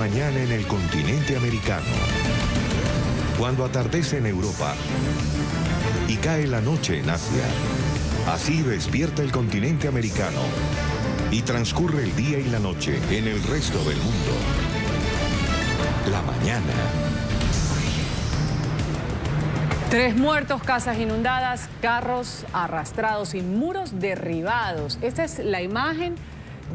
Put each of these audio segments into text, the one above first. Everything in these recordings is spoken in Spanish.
Mañana en el continente americano. Cuando atardece en Europa y cae la noche en Asia. Así despierta el continente americano y transcurre el día y la noche en el resto del mundo. La mañana. 3 muertos, casas inundadas, carros arrastrados y muros derribados. Esta es la imagen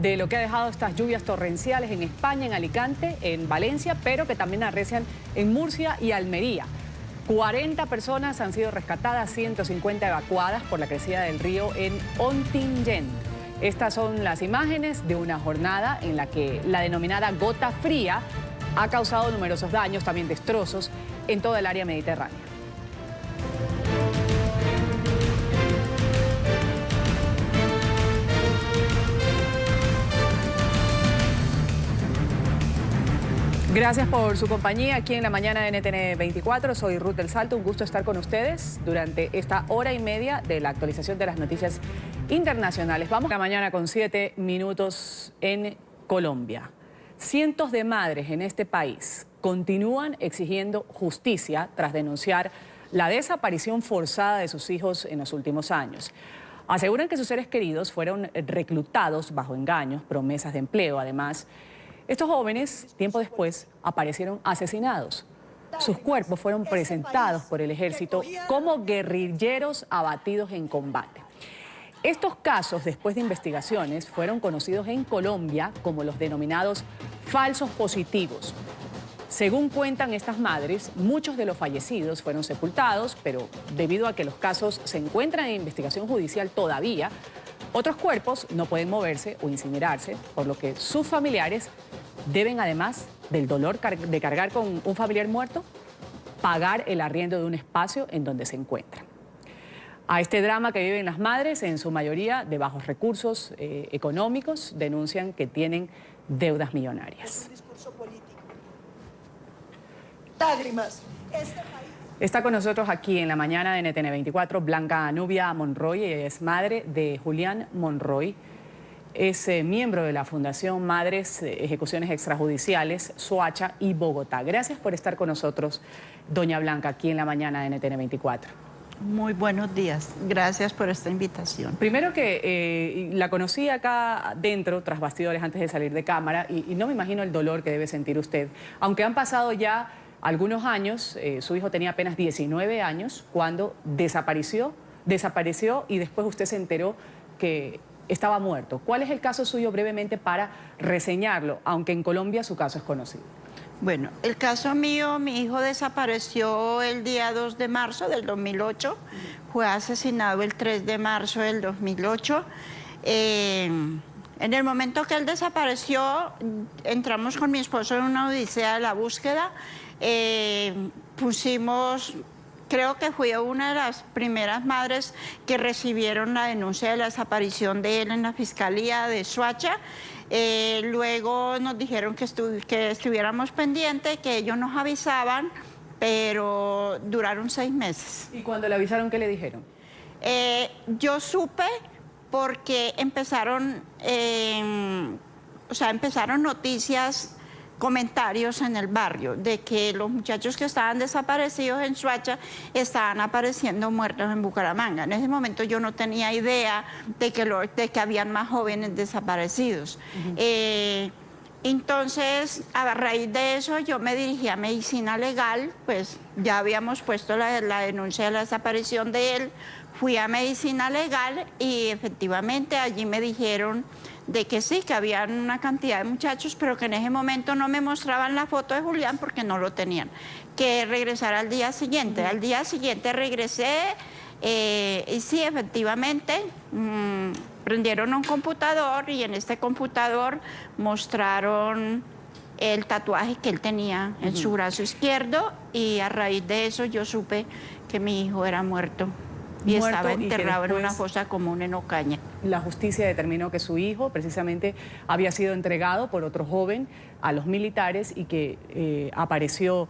de lo que ha dejado estas lluvias torrenciales en España, en Alicante, en Valencia, pero que también arrecian en Murcia y Almería. 40 personas han sido rescatadas, 150 evacuadas por la crecida del río en Ontinyent. Estas son las imágenes de una jornada en la que la denominada gota fría ha causado numerosos daños, también destrozos, en toda el área mediterránea. Gracias por su compañía aquí en la mañana de NTN 24. Soy Ruth del Salto. Un gusto estar con ustedes durante esta hora y media de la actualización de las noticias internacionales. Vamos a la mañana con 7 minutos en Colombia. Cientos de madres en este país continúan exigiendo justicia tras denunciar la desaparición forzada de sus hijos en los últimos años. Aseguran que sus seres queridos fueron reclutados bajo engaños, promesas de empleo. Además, estos jóvenes, tiempo después, aparecieron asesinados. Sus cuerpos fueron presentados por el ejército como guerrilleros abatidos en combate. Estos casos, después de investigaciones, fueron conocidos en Colombia como los denominados falsos positivos. Según cuentan estas madres, muchos de los fallecidos fueron sepultados, pero debido a que los casos se encuentran en investigación judicial todavía, otros cuerpos no pueden moverse o incinerarse, por lo que sus familiares deben, además del dolor de cargar con un familiar muerto, pagar el arriendo de un espacio en donde se encuentran. A este drama que viven las madres, en su mayoría de bajos recursos económicos, denuncian que tienen deudas millonarias. Lágrimas. Está con nosotros aquí en la mañana de NTN 24 Blanca Nubia Monroy. Ella es madre de Julián Monroy. Es miembro de la Fundación Madres Ejecuciones Extrajudiciales, Soacha y Bogotá. Gracias por estar con nosotros, doña Blanca, aquí en la mañana de NTN 24. Muy buenos días. Gracias por esta invitación. Primero que la conocí acá dentro, tras bastidores, antes de salir de cámara, y no me imagino el dolor que debe sentir usted. Aunque han pasado ya algunos años, su hijo tenía apenas 19 años cuando desapareció y después usted se enteró que estaba muerto. ¿Cuál es el caso suyo brevemente para reseñarlo, aunque en Colombia su caso es conocido? Bueno, el caso mío, mi hijo desapareció el día 2 de marzo del 2008, fue asesinado el 3 de marzo del 2008. En el momento que él desapareció, entramos con mi esposo en una odisea de la búsqueda. Creo que fui una de las primeras madres que recibieron la denuncia de la desaparición de él en la Fiscalía de Soacha. Luego nos dijeron que estuviéramos pendientes, que ellos nos avisaban, pero duraron 6 meses. ¿Y cuando le avisaron, qué le dijeron? Yo supe porque empezaron noticias, comentarios en el barrio de que los muchachos que estaban desaparecidos en Soacha estaban apareciendo muertos en Bucaramanga. En ese momento yo no tenía idea de que habían más jóvenes desaparecidos. Entonces, a raíz de eso, yo me dirigí a Medicina Legal, pues ya habíamos puesto la denuncia de la desaparición de él. Fui a Medicina Legal y efectivamente allí me dijeron de que sí, que había una cantidad de muchachos, pero que en ese momento no me mostraban la foto de Julián porque no lo tenían, que regresara al día siguiente. Al día siguiente regresé y sí, efectivamente, prendieron un computador y en este computador mostraron el tatuaje que él tenía en su brazo izquierdo y a raíz de eso yo supe que mi hijo era muerto. Y estaba enterrado en una fosa común en Ocaña. La justicia determinó que su hijo precisamente había sido entregado por otro joven a los militares y que apareció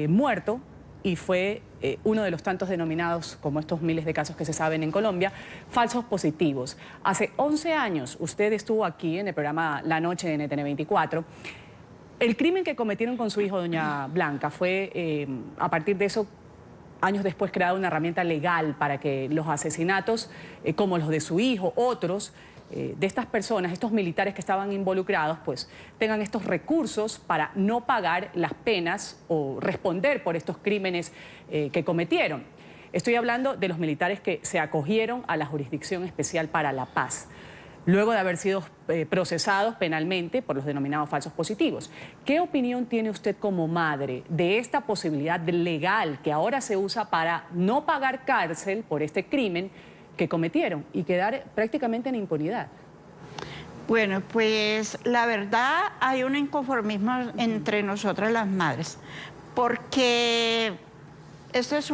muerto y fue uno de los tantos denominados, como estos miles de casos que se saben en Colombia, falsos positivos. Hace 11 años usted estuvo aquí en el programa La Noche de NTN 24 El crimen que cometieron con su hijo, doña Blanca, fue a partir de eso, años después, creada una herramienta legal para que los asesinatos, como los de su hijo, otros de estas personas, estos militares que estaban involucrados, pues tengan estos recursos para no pagar las penas o responder por estos crímenes que cometieron. Estoy hablando de los militares que se acogieron a la Jurisdicción Especial para la Paz, luego de haber sido procesados penalmente por los denominados falsos positivos. ¿Qué opinión tiene usted como madre de esta posibilidad legal que ahora se usa para no pagar cárcel por este crimen que cometieron y quedar prácticamente en impunidad? Bueno, pues la verdad hay un inconformismo entre nosotras las madres, porque esto es es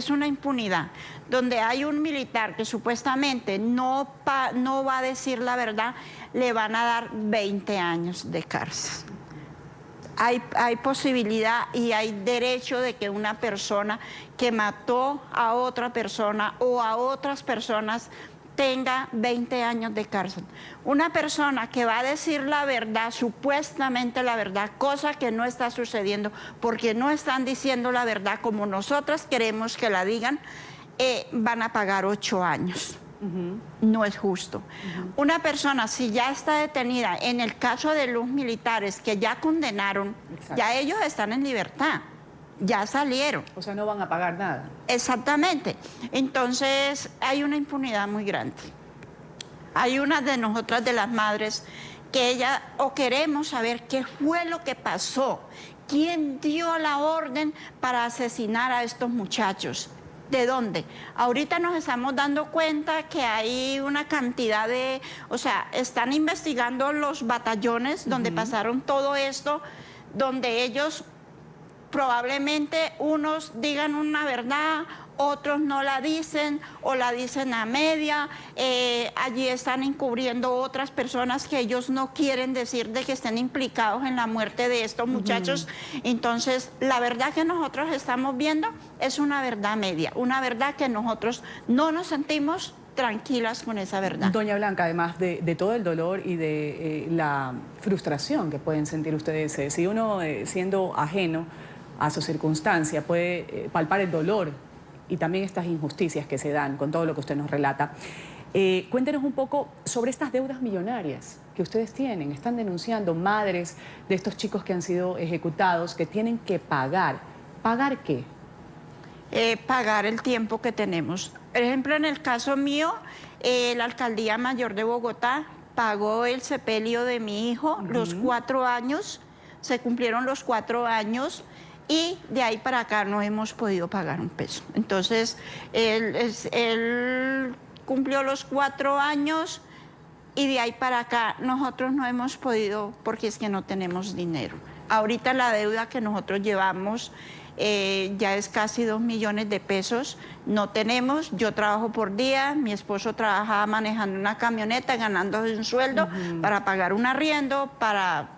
una impunidad, donde hay un militar que supuestamente no va a decir la verdad, le van a dar 20 años de cárcel. Hay posibilidad y hay derecho de que una persona que mató a otra persona o a otras personas tenga 20 años de cárcel. Una persona que va a decir la verdad, supuestamente la verdad, cosa que no está sucediendo, porque no están diciendo la verdad como nosotras queremos que la digan, van a pagar 8 años. No es justo. Una persona, si ya está detenida, en el caso de los militares que ya condenaron, ya ellos están en libertad, ya salieron. O sea, no van a pagar nada. Exactamente. Entonces, hay una impunidad muy grande. Hay una de nosotras, de las madres, que queremos saber qué fue lo que pasó, quién dio la orden para asesinar a estos muchachos. ¿De dónde? Ahorita nos estamos dando cuenta que hay una cantidad de... O sea, están investigando los batallones donde pasaron todo esto, donde ellos probablemente unos digan una verdad, otros no la dicen o la dicen a media. Allí están encubriendo otras personas que ellos no quieren decir de que estén implicados en la muerte de estos muchachos. Entonces, la verdad que nosotros estamos viendo es una verdad media, una verdad que nosotros no nos sentimos tranquilas con esa verdad. Doña Blanca, además de todo el dolor y de la frustración que pueden sentir ustedes, si uno siendo ajeno a su circunstancia puede palpar el dolor y también estas injusticias que se dan con todo lo que usted nos relata. Cuéntenos un poco sobre estas deudas millonarias que ustedes tienen. Están denunciando madres de estos chicos que han sido ejecutados, que tienen que pagar. ¿Pagar qué? Pagar el tiempo que tenemos. Por ejemplo, en el caso mío, la Alcaldía Mayor de Bogotá pagó el sepelio de mi hijo, los 4 años, se cumplieron los 4 años, y de ahí para acá no hemos podido pagar un peso. Entonces, él cumplió los 4 años y de ahí para acá nosotros no hemos podido, porque es que no tenemos dinero. Ahorita la deuda que nosotros llevamos ya es casi 2 millones de pesos. No tenemos, yo trabajo por día, mi esposo trabajaba manejando una camioneta, ganando un sueldo para pagar un arriendo, para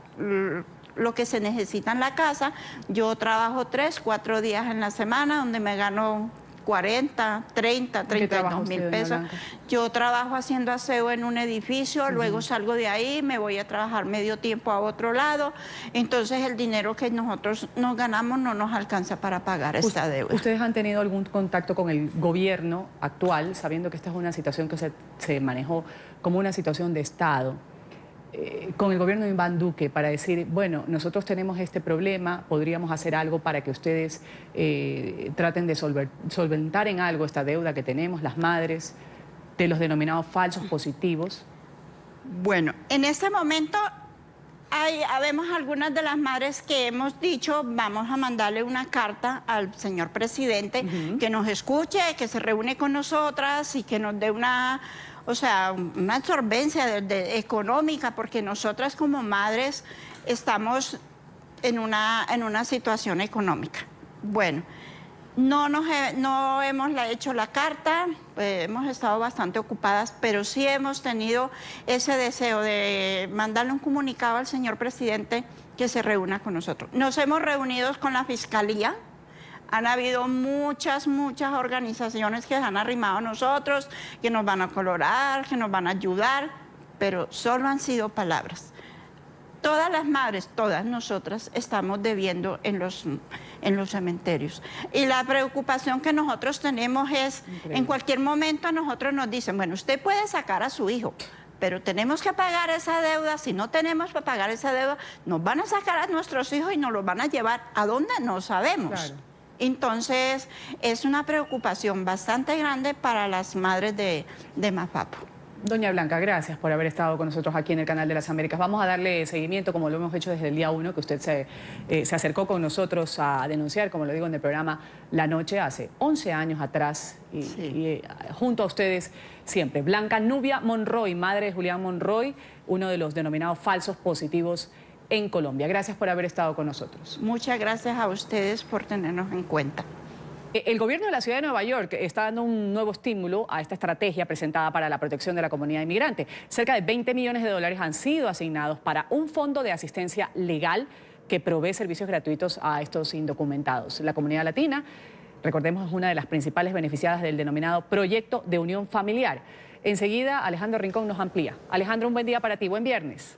lo que se necesita en la casa. Yo trabajo 3, 4 días en la semana, donde me gano 40, 30, 32 mil pesos. Yo trabajo haciendo aseo en un edificio, luego salgo de ahí, me voy a trabajar medio tiempo a otro lado. Entonces el dinero que nosotros nos ganamos no nos alcanza para pagar esta deuda. ¿Ustedes han tenido algún contacto con el gobierno actual, sabiendo que esta es una situación que se manejó como una situación de Estado? Con el gobierno de Iván Duque, para decir, bueno, nosotros tenemos este problema, podríamos hacer algo para que ustedes traten de solventar en algo esta deuda que tenemos, las madres, de los denominados falsos positivos? Bueno, en este momento habemos algunas de las madres que hemos dicho, vamos a mandarle una carta al señor presidente, que nos escuche, que se reúne con nosotras y que nos dé una absorbencia económica, porque nosotras como madres estamos en una situación económica. Bueno, no hemos hecho la carta, hemos estado bastante ocupadas, pero sí hemos tenido ese deseo de mandarle un comunicado al señor presidente que se reúna con nosotros. Nos hemos reunido con la Fiscalía. Han habido muchas organizaciones que se han arrimado a nosotros, que nos van a colaborar, que nos van a ayudar, pero solo han sido palabras. todas las madres, todas nosotras, estamos debiendo en los cementerios. Y la preocupación que nosotros tenemos es, en cualquier momento a nosotros nos dicen, bueno, usted puede sacar a su hijo, pero tenemos que pagar esa deuda. Si no tenemos para pagar esa deuda, nos van a sacar a nuestros hijos y nos los van a llevar a dónde no sabemos. Claro. Entonces, es una preocupación bastante grande para las madres de Mapapo. Doña Blanca, gracias por haber estado con nosotros aquí en el Canal de las Américas. Vamos a darle seguimiento, como lo hemos hecho desde el día 1, que usted se acercó con nosotros a denunciar, como lo digo en el programa La Noche, hace 11 años atrás, y junto a ustedes siempre. Blanca Nubia Monroy, madre de Julián Monroy, uno de los denominados falsos positivos en Colombia. Gracias por haber estado con nosotros. Muchas gracias a ustedes por tenernos en cuenta. El gobierno de la ciudad de Nueva York está dando un nuevo estímulo a esta estrategia presentada para la protección de la comunidad inmigrante. Cerca de 20 millones de dólares han sido asignados para un fondo de asistencia legal que provee servicios gratuitos a estos indocumentados. La comunidad latina, recordemos, es una de las principales beneficiadas del denominado Proyecto de Unión Familiar. Enseguida, Alejandro Rincón nos amplía. Alejandro, un buen día para ti. Buen viernes.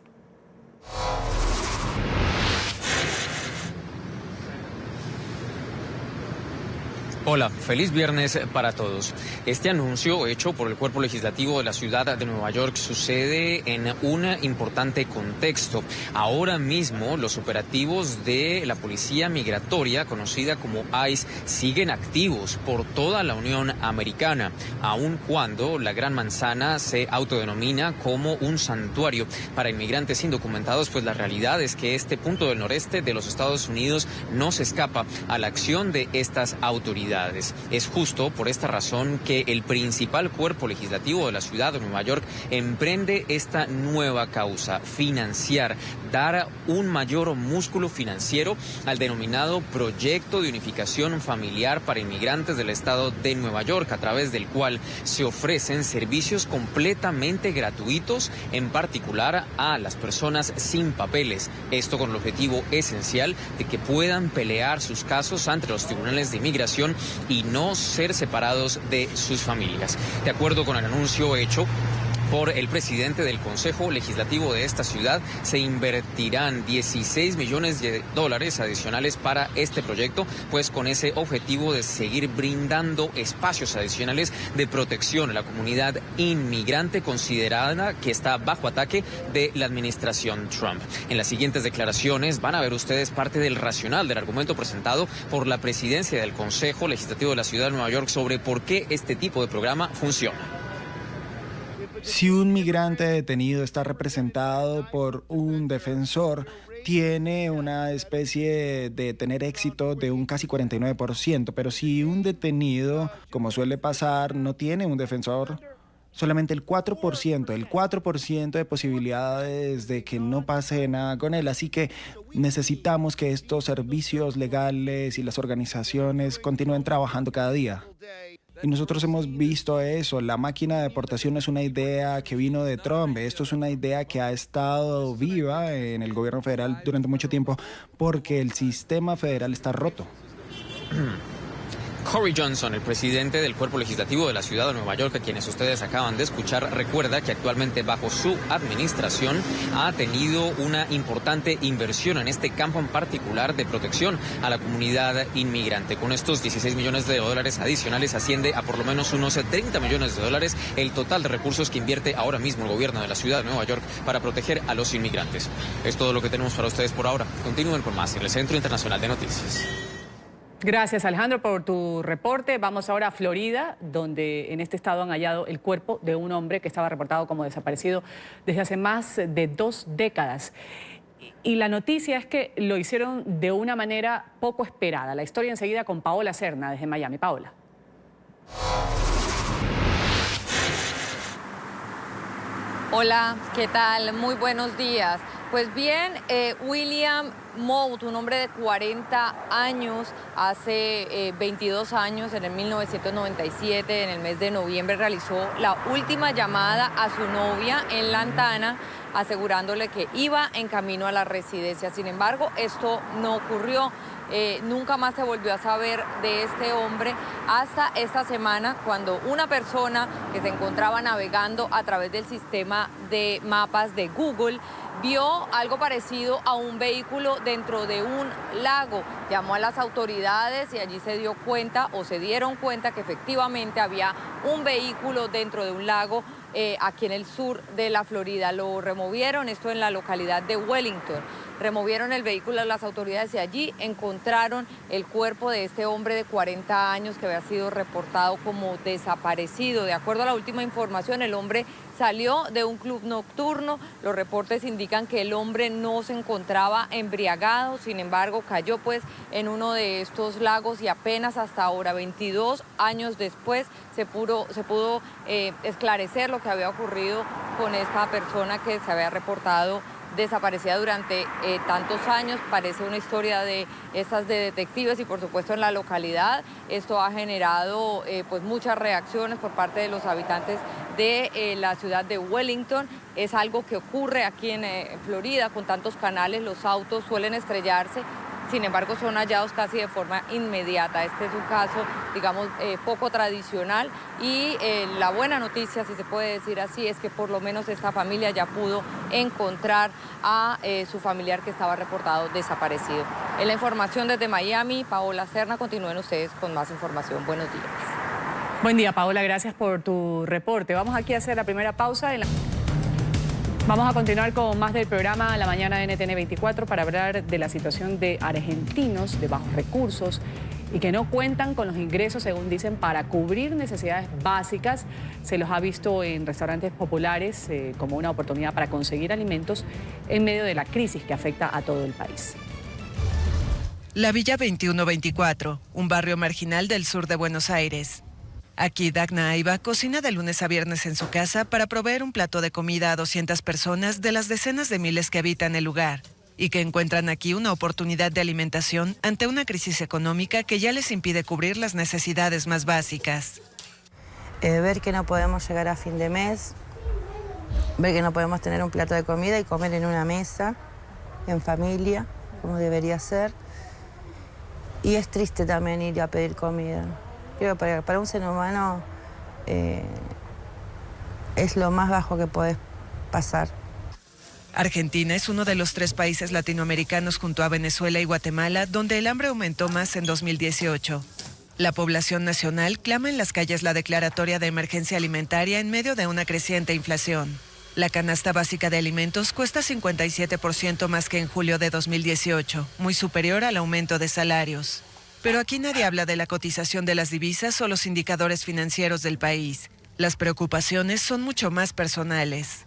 Hola, feliz viernes para todos. Este anuncio hecho por el Cuerpo Legislativo de la Ciudad de Nueva York sucede en un importante contexto. Ahora mismo los operativos de la Policía Migratoria, conocida como ICE, siguen activos por toda la Unión Americana, aun cuando la Gran Manzana se autodenomina como un santuario para inmigrantes indocumentados, pues la realidad es que este punto del noreste de los Estados Unidos no se escapa a la acción de estas autoridades. Es justo por esta razón que el principal cuerpo legislativo de la ciudad de Nueva York emprende esta nueva causa: financiar, dar un mayor músculo financiero al denominado Proyecto de Unificación Familiar para Inmigrantes del Estado de Nueva York, a través del cual se ofrecen servicios completamente gratuitos, en particular a las personas sin papeles. Esto con el objetivo esencial de que puedan pelear sus casos ante los tribunales de inmigración y no ser separados de sus familias. De acuerdo con el anuncio hecho por el presidente del Consejo Legislativo de esta ciudad, se invertirán 16 millones de dólares adicionales para este proyecto, pues con ese objetivo de seguir brindando espacios adicionales de protección a la comunidad inmigrante considerada que está bajo ataque de la administración Trump. En las siguientes declaraciones van a ver ustedes parte del racional del argumento presentado por la presidencia del Consejo Legislativo de la Ciudad de Nueva York sobre por qué este tipo de programa funciona. Si un migrante detenido está representado por un defensor, tiene una especie de tener éxito de un casi 49%, pero si un detenido, como suele pasar, no tiene un defensor, solamente el 4% de posibilidades de que no pase nada con él. Así que necesitamos que estos servicios legales y las organizaciones continúen trabajando cada día. Y nosotros hemos visto eso. La máquina de deportación es una idea que vino de Trump. Esto es una idea que ha estado viva en el gobierno federal durante mucho tiempo porque el sistema federal está roto. Corey Johnson, el presidente del Cuerpo Legislativo de la Ciudad de Nueva York, a quienes ustedes acaban de escuchar, recuerda que actualmente bajo su administración ha tenido una importante inversión en este campo en particular de protección a la comunidad inmigrante. Con estos 16 millones de dólares adicionales asciende a por lo menos unos 30 millones de dólares el total de recursos que invierte ahora mismo el gobierno de la Ciudad de Nueva York para proteger a los inmigrantes. Es todo lo que tenemos para ustedes por ahora. Continúen con más en el Centro Internacional de Noticias. Gracias, Alejandro, por tu reporte. Vamos ahora a Florida, donde en este estado han hallado el cuerpo de un hombre que estaba reportado como desaparecido desde hace más de 2 décadas. Y la noticia es que lo hicieron de una manera poco esperada. La historia enseguida con Paola Serna desde Miami. Paola. Hola, ¿qué tal? Muy buenos días. Pues bien, William Mout, un hombre de 40 años, hace 22 años, en el 1997, en el mes de noviembre, realizó la última llamada a su novia en Lantana, asegurándole que iba en camino a la residencia. Sin embargo, esto no ocurrió. Nunca más se volvió a saber de este hombre hasta esta semana, cuando una persona que se encontraba navegando a través del sistema de mapas de Google vio algo parecido a un vehículo dentro de un lago. Llamó a las autoridades y allí se dio cuenta o se dieron cuenta que efectivamente había un vehículo dentro de un lago aquí en el sur de la Florida. Lo removieron, esto en la localidad de Wellington. Removieron el vehículo a las autoridades y allí encontraron el cuerpo de este hombre de 40 años que había sido reportado como desaparecido. De acuerdo a la última información, el hombre salió de un club nocturno. Los reportes indican que el hombre no se encontraba embriagado, sin embargo cayó pues en uno de estos lagos y apenas hasta ahora, 22 años después, se pudo esclarecer lo que había ocurrido con esta persona que se había reportado desaparecida durante tantos años. Parece una historia de esas de detectives y por supuesto en la localidad esto ha generado pues muchas reacciones por parte de los habitantes de la ciudad de Wellington. Es algo que ocurre aquí en Florida con tantos canales, los autos suelen estrellarse. Sin embargo, son hallados casi de forma inmediata. Este es un caso, digamos, poco tradicional y la buena noticia, si se puede decir así, es que por lo menos esta familia ya pudo encontrar a su familiar que estaba reportado desaparecido. En la información desde Miami, Paola Serna, continúen ustedes con más información. Buenos días. Buen día, Paola, gracias por tu reporte. Vamos aquí a hacer la primera pausa. Vamos a continuar con más del programa La Mañana de NTN 24 para hablar de la situación de argentinos de bajos recursos y que no cuentan con los ingresos, según dicen, para cubrir necesidades básicas. Se los ha visto en restaurantes populares como una oportunidad para conseguir alimentos en medio de la crisis que afecta a todo el país. La Villa 2124, un barrio marginal del sur de Buenos Aires. Aquí Dagna Aiba cocina de lunes a viernes en su casa para proveer un plato de comida a 200 personas de las decenas de miles que habitan el lugar y que encuentran aquí una oportunidad de alimentación ante una crisis económica que ya les impide cubrir las necesidades más básicas. Ver que no podemos llegar a fin de mes, ver que no podemos tener un plato de comida y comer en una mesa, en familia, como debería ser. Y es triste también ir a pedir comida. Creo que para un ser humano es lo más bajo que puedes pasar. Argentina es uno de los 3 países latinoamericanos junto a Venezuela y Guatemala donde el hambre aumentó más en 2018. La población nacional clama en las calles la declaratoria de emergencia alimentaria en medio de una creciente inflación. La canasta básica de alimentos cuesta 57% más que en julio de 2018, muy superior al aumento de salarios. Pero aquí nadie habla de la cotización de las divisas o los indicadores financieros del país. Las preocupaciones son mucho más personales.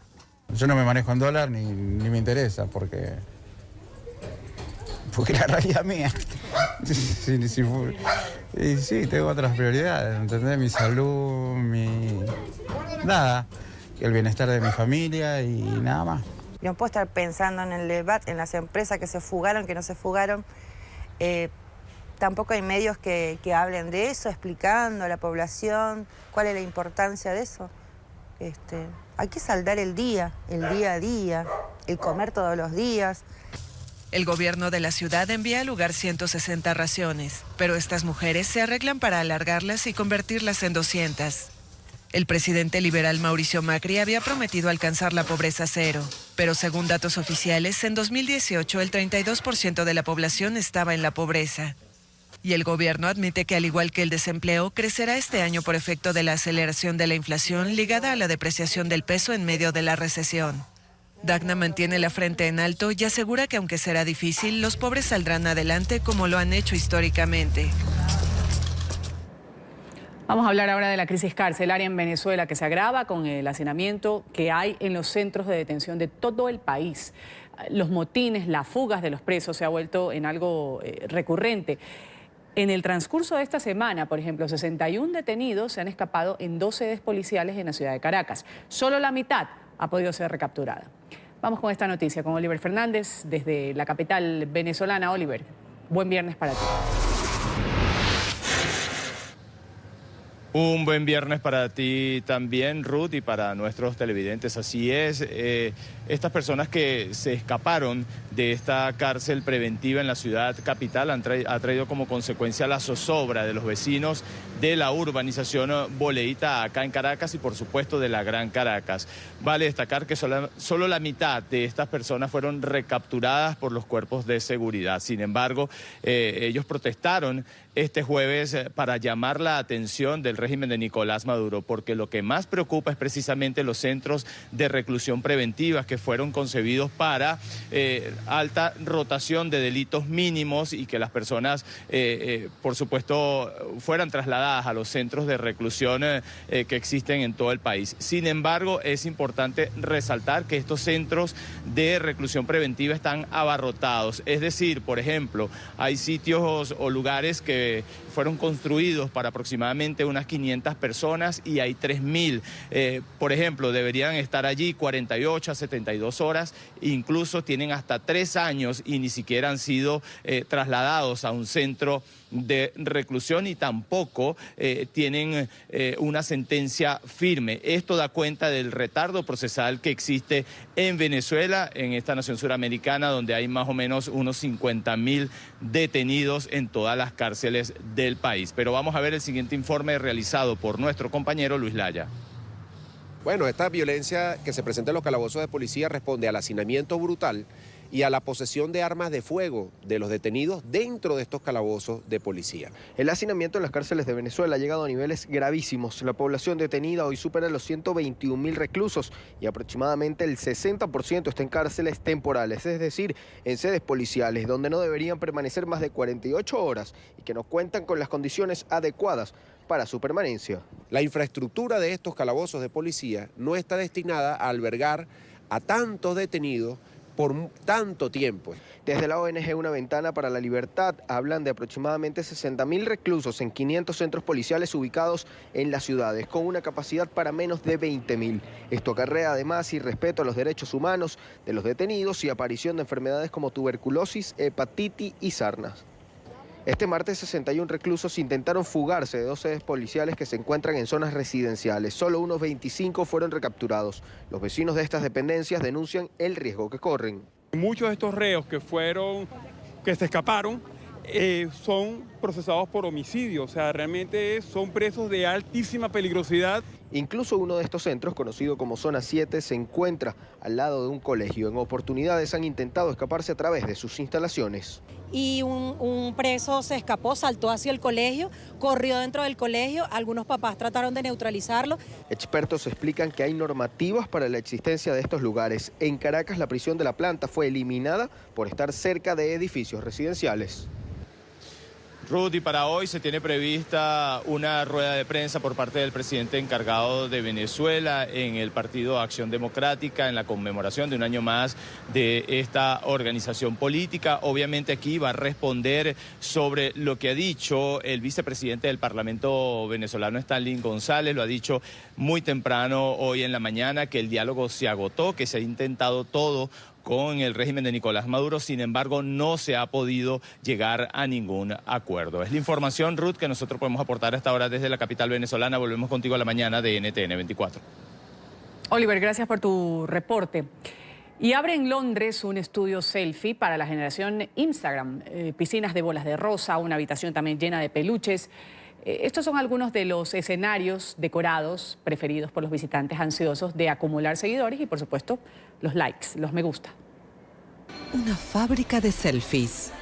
Yo no me manejo en dólar ni me interesa porque la realidad mía. Sí, tengo otras prioridades, ¿entendés? Mi salud, nada, el bienestar de mi familia y nada más. No puedo estar pensando en el debate, en las empresas que se fugaron, que no se fugaron. Tampoco hay medios que hablen de eso, explicando a la población cuál es la importancia de eso. Hay que saldar el día a día, el comer todos los días. El gobierno de la ciudad envía al lugar 160 raciones, pero estas mujeres se arreglan para alargarlas y convertirlas en 200. El presidente liberal Mauricio Macri había prometido alcanzar la pobreza cero, pero según datos oficiales, en 2018 el 32% de la población estaba en la pobreza. Y el gobierno admite que al igual que el desempleo, crecerá este año por efecto de la aceleración de la inflación ligada a la depreciación del peso en medio de la recesión. Dagna mantiene la frente en alto y asegura que aunque será difícil, los pobres saldrán adelante como lo han hecho históricamente. Vamos a hablar ahora de la crisis carcelaria en Venezuela que se agrava con el hacinamiento que hay en los centros de detención de todo el país. Los motines, las fugas de los presos se ha vuelto en algo recurrente. En el transcurso de esta semana, por ejemplo, 61 detenidos se han escapado en 2 sedes policiales en la ciudad de Caracas. Solo la mitad ha podido ser recapturada. Vamos con esta noticia con Oliver Fernández desde la capital venezolana. Oliver, buen viernes para ti. Un buen viernes para ti también, Ruth, y para nuestros televidentes. Así es, estas personas que se escaparon de esta cárcel preventiva en la ciudad capital ha traído como consecuencia la zozobra de los vecinos de la urbanización Boleíta acá en Caracas y por supuesto de la Gran Caracas. Vale destacar que solo la mitad de estas personas fueron recapturadas por los cuerpos de seguridad. Sin embargo, ellos protestaron este jueves para llamar la atención del régimen de Nicolás Maduro, porque lo que más preocupa es precisamente los centros de reclusión preventiva que fueron concebidos para alta rotación de delitos mínimos y que las personas, por supuesto, fueran trasladadas a los centros de reclusión que existen en todo el país. Sin embargo, es importante resaltar que estos centros de reclusión preventiva están abarrotados. Es decir, por ejemplo, hay sitios o lugares que fueron construidos para aproximadamente unas 500 personas y hay 3.000. Por ejemplo, deberían estar allí 48 a 72 horas, incluso tienen hasta 3 años y ni siquiera han sido trasladados a un centro de reclusión y tampoco tienen una sentencia firme. Esto da cuenta del retardo procesal que existe en Venezuela, en esta nación suramericana, donde hay más o menos unos 50.000 detenidos en todas las cárceles del país. Pero vamos a ver el siguiente informe realizado por nuestro compañero Luis Laya. Bueno, esta violencia que se presenta en los calabozos de policía responde al hacinamiento brutal y a la posesión de armas de fuego de los detenidos dentro de estos calabozos de policía. El hacinamiento en las cárceles de Venezuela ha llegado a niveles gravísimos. La población detenida hoy supera los 121.000 reclusos y aproximadamente el 60% está en cárceles temporales, es decir, en sedes policiales, donde no deberían permanecer más de 48 horas y que no cuentan con las condiciones adecuadas para su permanencia. La infraestructura de estos calabozos de policía no está destinada a albergar a tantos detenidos por tanto tiempo. Desde la ONG Una Ventana para la Libertad hablan de aproximadamente 60.000 reclusos en 500 centros policiales ubicados en las ciudades, con una capacidad para menos de 20.000. Esto acarrea además irrespeto a los derechos humanos de los detenidos y aparición de enfermedades como tuberculosis, hepatitis y sarnas. Este martes 61 reclusos intentaron fugarse de 2 sedes policiales que se encuentran en zonas residenciales. Solo unos 25 fueron recapturados. Los vecinos de estas dependencias denuncian el riesgo que corren. Muchos de estos reos que se escaparon, son procesados por homicidio, o sea, realmente son presos de altísima peligrosidad. Incluso uno de estos centros, conocido como Zona 7, se encuentra al lado de un colegio. En oportunidades han intentado escaparse a través de sus instalaciones. Y un preso se escapó, saltó hacia el colegio, corrió dentro del colegio, algunos papás trataron de neutralizarlo. Expertos explican que hay normativas para la existencia de estos lugares. En Caracas, la prisión de La Planta fue eliminada por estar cerca de edificios residenciales. Ruth, y para hoy se tiene prevista una rueda de prensa por parte del presidente encargado de Venezuela en el Partido Acción Democrática en la conmemoración de un año más de esta organización política. Obviamente aquí va a responder sobre lo que ha dicho el vicepresidente del Parlamento venezolano, Stanley González. Lo ha dicho muy temprano hoy en la mañana, que el diálogo se agotó, que se ha intentado todo con el régimen de Nicolás Maduro, sin embargo no se ha podido llegar a ningún acuerdo. Es la información, Ruth, que nosotros podemos aportar hasta ahora desde la capital venezolana. Volvemos contigo a la mañana de NTN 24. Oliver, gracias por tu reporte. Y abre en Londres un estudio selfie para la generación Instagram. Piscinas de bolas de rosa, una habitación también llena de peluches. Estos son algunos de los escenarios decorados preferidos por los visitantes ansiosos de acumular seguidores y, por supuesto, los likes, los me gusta. Una fábrica de selfies.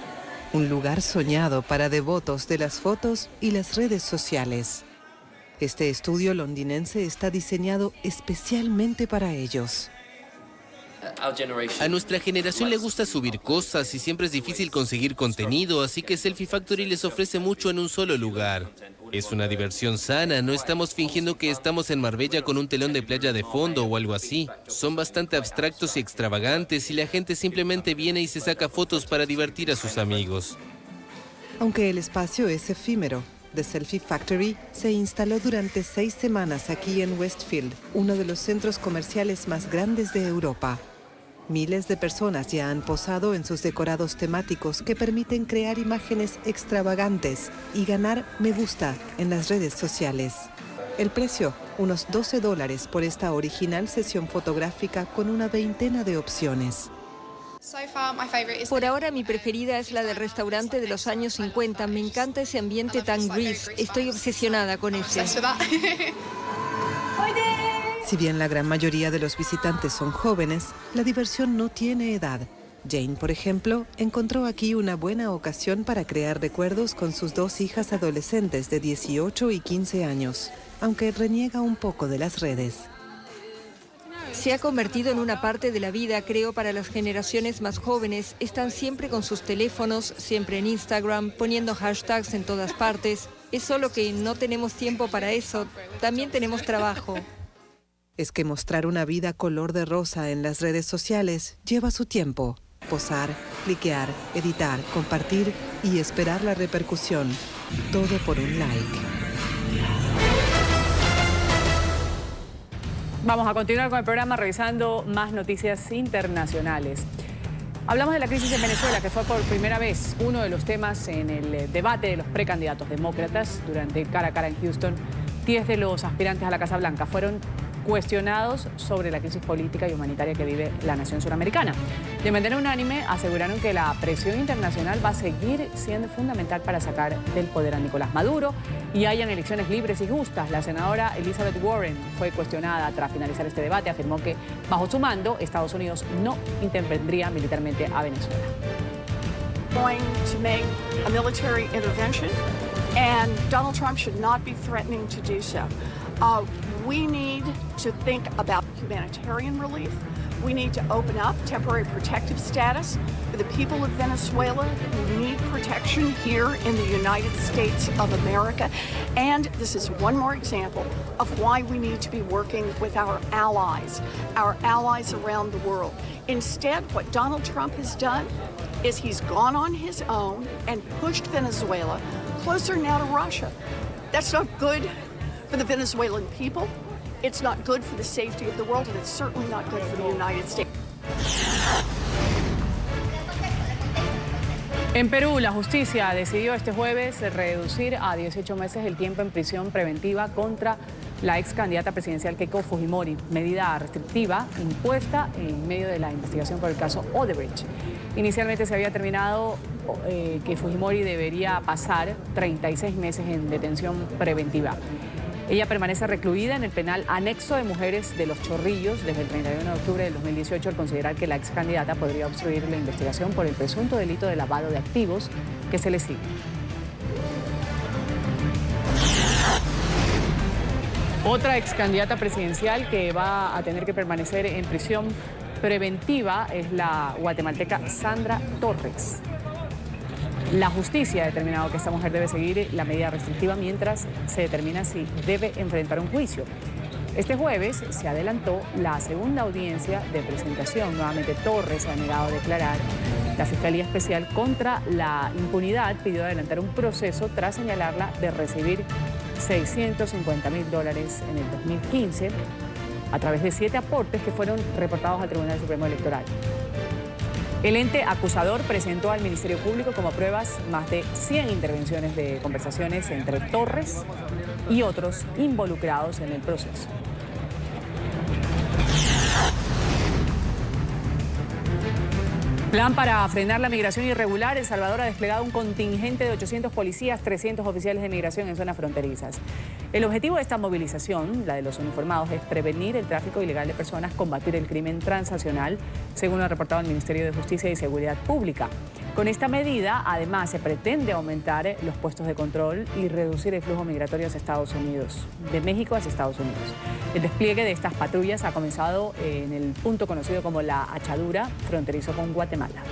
Un lugar soñado para devotos de las fotos y las redes sociales. Este estudio londinense está diseñado especialmente para ellos. A nuestra generación le gusta subir cosas y siempre es difícil conseguir contenido, así que Selfie Factory les ofrece mucho en un solo lugar. Es una diversión sana, no estamos fingiendo que estamos en Marbella con un telón de playa de fondo o algo así. Son bastante abstractos y extravagantes y la gente simplemente viene y se saca fotos para divertir a sus amigos. Aunque el espacio es efímero, The Selfie Factory se instaló durante 6 semanas aquí en Westfield, uno de los centros comerciales más grandes de Europa. Miles de personas ya han posado en sus decorados temáticos que permiten crear imágenes extravagantes y ganar me gusta en las redes sociales. El precio unos $12 por esta original sesión fotográfica con una veintena de opciones. Por ahora mi preferida es la del restaurante de los años 50. Me encanta ese ambiente tan gris. Estoy obsesionada con ese. Si bien la gran mayoría de los visitantes son jóvenes, la diversión no tiene edad. Jane, por ejemplo, encontró aquí una buena ocasión para crear recuerdos con sus dos hijas adolescentes de 18 y 15 años, aunque reniega un poco de las redes. Se ha convertido en una parte de la vida, creo, para las generaciones más jóvenes. Están siempre con sus teléfonos, siempre en Instagram, poniendo hashtags en todas partes. Es solo que no tenemos tiempo para eso. También tenemos trabajo. Es que mostrar una vida color de rosa en las redes sociales lleva su tiempo. Posar, cliquear, editar, compartir y esperar la repercusión. Todo por un like. Vamos a continuar con el programa revisando más noticias internacionales. Hablamos de la crisis en Venezuela, que fue por primera vez uno de los temas en el debate de los precandidatos demócratas durante el cara a cara en Houston. 10 de los aspirantes a la Casa Blanca fueron cuestionados sobre la crisis política y humanitaria que vive la nación suramericana. De manera unánime aseguraron que la presión internacional va a seguir siendo fundamental para sacar del poder a Nicolás Maduro y hayan elecciones libres y justas. La senadora Elizabeth Warren fue cuestionada tras finalizar este debate. Afirmó que bajo su mando Estados Unidos no intervendría militarmente a Venezuela. Going to make a military intervention, and Donald Trump should not be threatening to do so. We need to think about humanitarian relief. We need to open up temporary protective status for the people of Venezuela who need protection here in the United States of America. And this is one more example of why we need to be working with our allies around the world. Instead, what Donald Trump has done is he's gone on his own and pushed Venezuela closer now to Russia. That's not good for the Venezuelan people, it's not good for the safety of the world, and it's certainly not good for the United States. En Perú, la justicia decidió este jueves reducir a 18 meses el tiempo en prisión preventiva contra la ex candidata presidencial Keiko Fujimori, medida restrictiva impuesta en medio de la investigación por el caso Odebrecht. Inicialmente se había determinado que Fujimori debería pasar 36 meses en detención preventiva. Ella permanece recluida en el penal anexo de mujeres de Los Chorrillos desde el 31 de octubre del 2018 al considerar que la ex candidata podría obstruir la investigación por el presunto delito de lavado de activos que se le sigue. Otra ex candidata presidencial que va a tener que permanecer en prisión preventiva es la guatemalteca Sandra Torres. La justicia ha determinado que esta mujer debe seguir la medida restrictiva mientras se determina si debe enfrentar un juicio. Este jueves se adelantó la segunda audiencia de presentación. Nuevamente Torres se ha negado a declarar. La Fiscalía Especial contra la Impunidad pidió adelantar un proceso tras señalarla de recibir $650.000 en el 2015 a través de 7 aportes que fueron reportados al Tribunal Supremo Electoral. El ente acusador presentó al Ministerio Público como pruebas más de 100 intervenciones de conversaciones entre Torres y otros involucrados en el proceso. Plan para frenar la migración irregular. El Salvador ha desplegado un contingente de 800 policías, 300 oficiales de migración en zonas fronterizas. El objetivo de esta movilización, la de los uniformados, es prevenir el tráfico ilegal de personas, combatir el crimen transnacional, según lo ha reportado el Ministerio de Justicia y Seguridad Pública. Con esta medida, además, se pretende aumentar los puestos de control y reducir el flujo migratorio hacia Estados Unidos, de México hacia Estados Unidos. El despliegue de estas patrullas ha comenzado en el punto conocido como La Achadura, fronterizo con Guatemala.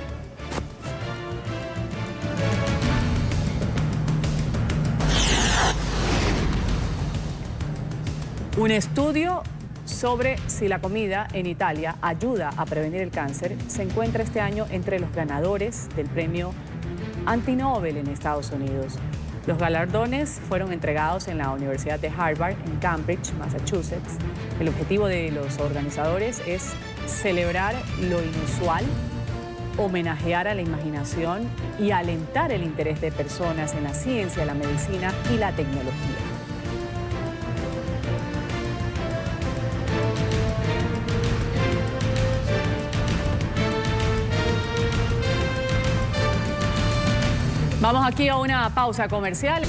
Un estudio sobre si la comida en Italia ayuda a prevenir el cáncer se encuentra este año entre los ganadores del premio Antinobel en Estados Unidos. Los galardones fueron entregados en la Universidad de Harvard, en Cambridge, Massachusetts. El objetivo de los organizadores es celebrar lo inusual, homenajear a la imaginación y alentar el interés de personas en la ciencia, la medicina y la tecnología. Vamos aquí a una pausa comercial.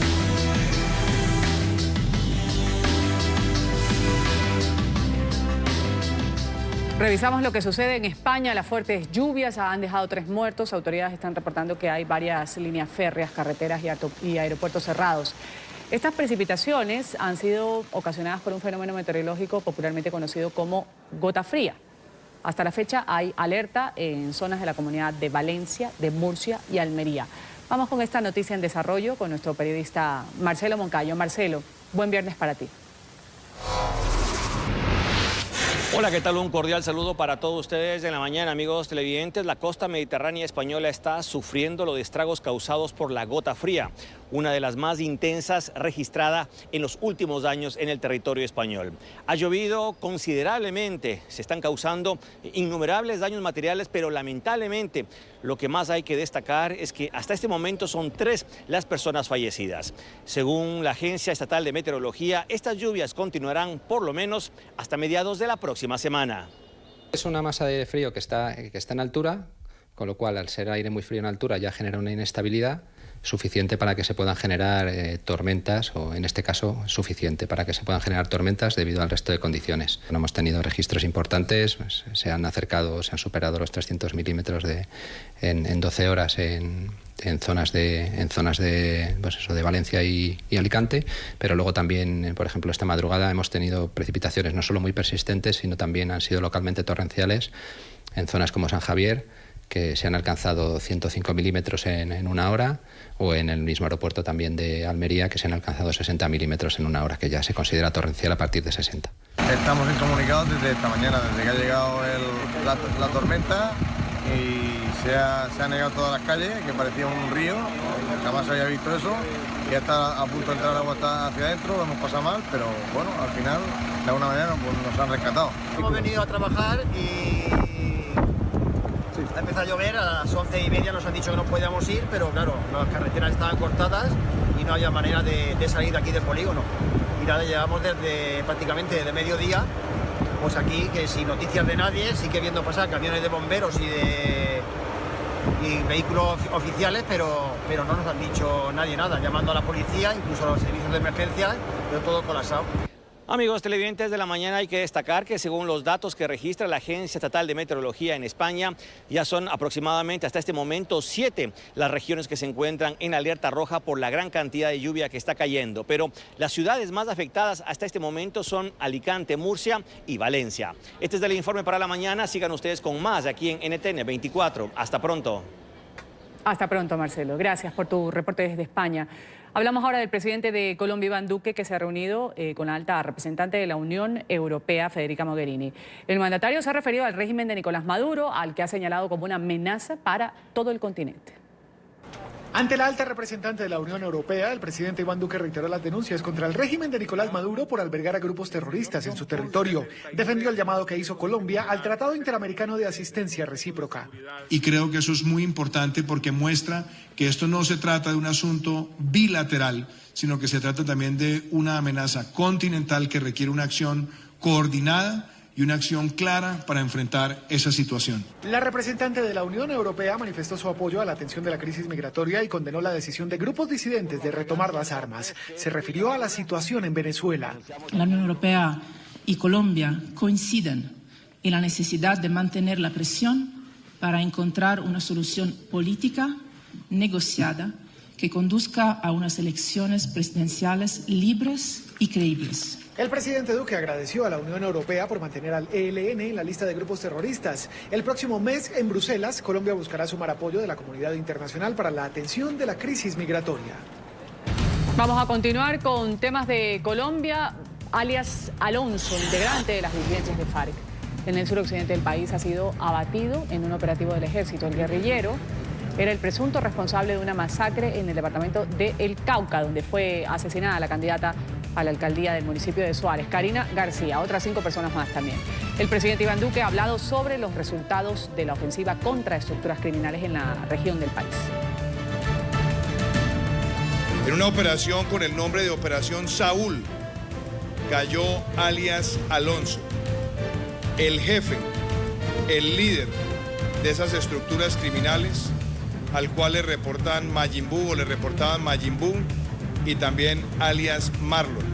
Revisamos lo que sucede en España. Las fuertes lluvias han dejado 3 muertos. Autoridades están reportando que hay varias líneas férreas, carreteras y aeropuertos cerrados. Estas precipitaciones han sido ocasionadas por un fenómeno meteorológico popularmente conocido como gota fría. Hasta la fecha hay alerta en zonas de la comunidad de Valencia, de Murcia y Almería. Vamos con esta noticia en desarrollo con nuestro periodista Marcelo Moncayo. Marcelo, buen viernes para ti. Hola, ¿qué tal? Un cordial saludo para todos ustedes en la mañana, amigos televidentes. La costa mediterránea española está sufriendo los estragos causados por la gota fría, una de las más intensas registrada en los últimos años en el territorio español. Ha llovido considerablemente, se están causando innumerables daños materiales, pero lamentablemente lo que más hay que destacar es que hasta este momento son 3 las personas fallecidas. Según la Agencia Estatal de Meteorología, estas lluvias continuarán por lo menos hasta mediados de la próxima semana. Es una masa de aire frío que está en altura, con lo cual al ser aire muy frío en altura ya genera una inestabilidad suficiente para que se puedan generar tormentas, o en este caso suficiente para que se puedan generar tormentas debido al resto de condiciones. No hemos tenido registros importantes, pues, se han superado los 300 milímetros en 12 horas en zonas de Valencia y Alicante, pero luego también, por ejemplo, esta madrugada hemos tenido precipitaciones no solo muy persistentes, sino también han sido localmente torrenciales en zonas como San Javier, que se han alcanzado 105 milímetros en 1 hora, o en el mismo aeropuerto también de Almería, que se han alcanzado 60 milímetros en 1 hora, que ya se considera torrencial a partir de 60. Estamos incomunicados desde esta mañana, desde que ha llegado la tormenta, y se ha negado todas las calles, que parecía un río, jamás había visto eso, y ya está a punto de entrar agua hacia adentro, lo hemos pasado mal, pero bueno, al final, de alguna manera nos han rescatado. Hemos venido a trabajar y ha empezado a llover, a las 11:30 nos han dicho que no podíamos ir, pero claro, las carreteras estaban cortadas y no había manera de salir de aquí del polígono. Y nada, llevamos prácticamente desde mediodía, pues aquí, que sin noticias de nadie, sí que viendo pasar camiones de bomberos y vehículos oficiales, pero no nos han dicho nadie nada, llamando a la policía, incluso a los servicios de emergencia, pero todo colapsado. Amigos televidentes de la mañana, hay que destacar que según los datos que registra la Agencia Estatal de Meteorología en España, ya son aproximadamente hasta este momento 7 las regiones que se encuentran en alerta roja por la gran cantidad de lluvia que está cayendo. Pero las ciudades más afectadas hasta este momento son Alicante, Murcia y Valencia. Este es el informe para la mañana. Sigan ustedes con más aquí en NTN 24. Hasta pronto. Hasta pronto, Marcelo. Gracias por tu reporte desde España. Hablamos ahora del presidente de Colombia, Iván Duque, que se ha reunido con la alta representante de la Unión Europea, Federica Mogherini. El mandatario se ha referido al régimen de Nicolás Maduro, al que ha señalado como una amenaza para todo el continente. Ante la alta representante de la Unión Europea, el presidente Iván Duque reiteró las denuncias contra el régimen de Nicolás Maduro por albergar a grupos terroristas en su territorio. Defendió el llamado que hizo Colombia al Tratado Interamericano de Asistencia Recíproca. Y creo que eso es muy importante porque muestra que esto no se trata de un asunto bilateral, sino que se trata también de una amenaza continental que requiere una acción coordinada y una acción clara para enfrentar esa situación. La representante de la Unión Europea manifestó su apoyo a la atención de la crisis migratoria y condenó la decisión de grupos disidentes de retomar las armas. Se refirió a la situación en Venezuela. La Unión Europea y Colombia coinciden en la necesidad de mantener la presión para encontrar una solución política negociada que conduzca a unas elecciones presidenciales libres y creíbles. El presidente Duque agradeció a la Unión Europea por mantener al ELN en la lista de grupos terroristas. El próximo mes, en Bruselas, Colombia buscará sumar apoyo de la comunidad internacional para la atención de la crisis migratoria. Vamos a continuar con temas de Colombia. Alias Alonso, integrante de las disidencias de FARC en el suroccidente del país, ha sido abatido en un operativo del ejército. El guerrillero era el presunto responsable de una masacre en el departamento de El Cauca, donde fue asesinada la candidata a la alcaldía del municipio de Suárez, Karina García. Otras 5 personas más también. El presidente Iván Duque ha hablado sobre los resultados de la ofensiva contra estructuras criminales en la región del país. En una operación con el nombre de Operación Saúl, cayó alias Alonso, el jefe, el líder de esas estructuras criminales al cual le reportaban Majin Buu y también alias Marlon.